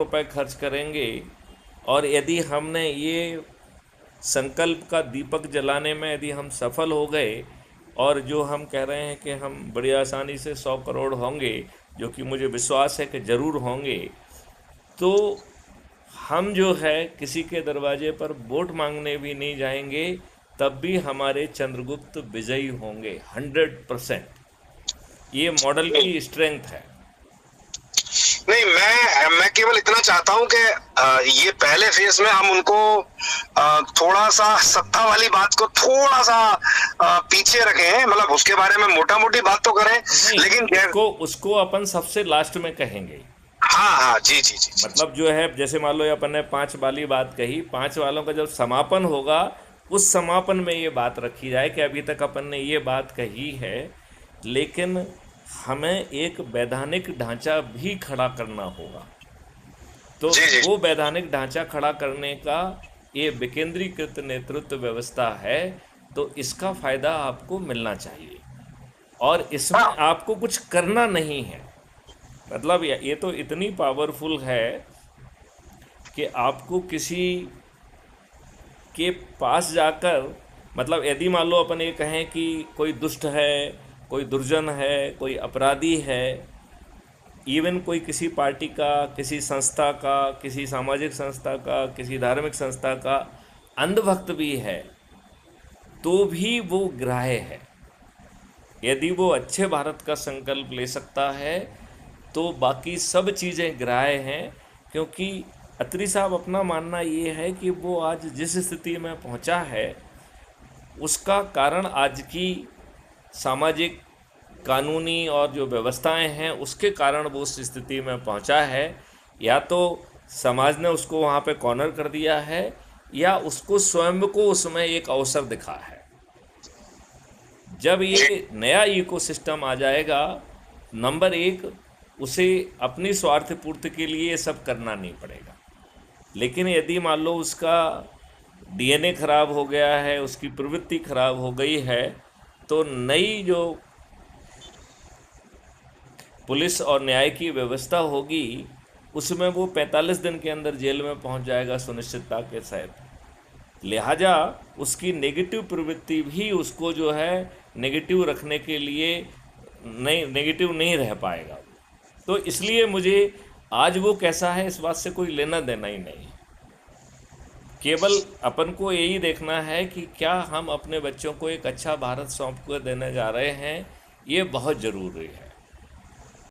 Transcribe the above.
रुपए खर्च करेंगे और यदि हमने ये संकल्प का दीपक जलाने में यदि हम सफल हो गए और जो हम कह रहे हैं कि हम बड़ी आसानी से 100 करोड़ होंगे, जो कि मुझे विश्वास है कि ज़रूर होंगे, तो हम जो है किसी के दरवाजे पर वोट मांगने भी नहीं जाएंगे, तब भी हमारे चंद्रगुप्त विजयी होंगे 100%। ये मॉडल नहीं की स्ट्रेंथ है। नहीं, मैं केवल इतना चाहता हूं कि ये पहले फेज में हम उनको थोड़ा सा सत्ता वाली बात को थोड़ा सा पीछे रखें, मतलब उसके बारे में मोटा मोटी बात तो करें, नहीं, लेकिन उसको उसको अपन सबसे लास्ट में कहेंगे। हाँ हाँ, जी जी जी जी मतलब जो है, जैसे मान लो ये अपन ने 5 वाली बात कही, 5 वालों का जब समापन होगा, उस समापन में ये बात रखी जाए कि अभी तक अपन ने ये बात कही है, लेकिन हमें एक वैधानिक ढांचा भी खड़ा करना होगा। तो जी जी। वो वैधानिक ढांचा खड़ा करने का ये विकेंद्रीकृत नेतृत्व व्यवस्था है, तो इसका फायदा आपको मिलना चाहिए और इसमें हाँ आपको कुछ करना नहीं है। मतलब ये तो इतनी पावरफुल है कि आपको किसी के पास जाकर, मतलब यदि मान लो अपन ये कहें कि कोई दुष्ट है, कोई दुर्जन है, कोई अपराधी है, इवन कोई किसी पार्टी का, किसी संस्था का, किसी सामाजिक संस्था का, किसी धार्मिक संस्था का अंधभक्त भी है, तो भी वो ग्राह्य है। यदि वो अच्छे भारत का संकल्प ले सकता है, तो बाकी सब चीज़ें ग्राह्य हैं। क्योंकि अत्री साहब, अपना मानना ये है कि वो आज जिस स्थिति में पहुंचा है, उसका कारण आज की सामाजिक, कानूनी और जो व्यवस्थाएं हैं उसके कारण वो उस स्थिति में पहुंचा है। या तो समाज ने उसको वहाँ पे कॉर्नर कर दिया है, या उसको स्वयं को उसमें एक अवसर दिखा है। जब जी। ये नया इकोसिस्टम आ जाएगा, नंबर एक, उसे अपनी स्वार्थ पूर्ति के लिए ये सब करना नहीं पड़ेगा। लेकिन यदि मान लो उसका डीएनए खराब हो गया है, उसकी प्रवृत्ति खराब हो गई है, तो नई जो पुलिस और न्याय की व्यवस्था होगी, उसमें वो 45 दिन के अंदर जेल में पहुंच जाएगा सुनिश्चितता के साथ। लिहाजा उसकी नेगेटिव प्रवृत्ति भी उसको जो है नेगेटिव रखने के लिए नहीं, नेगेटिव नहीं रह पाएगा। तो इसलिए मुझे आज वो कैसा है इस बात से कोई लेना देना ही नहीं। केवल अपन को यही देखना है कि क्या हम अपने बच्चों को एक अच्छा भारत सौंप कर देने जा रहे हैं, ये बहुत ज़रूरी है।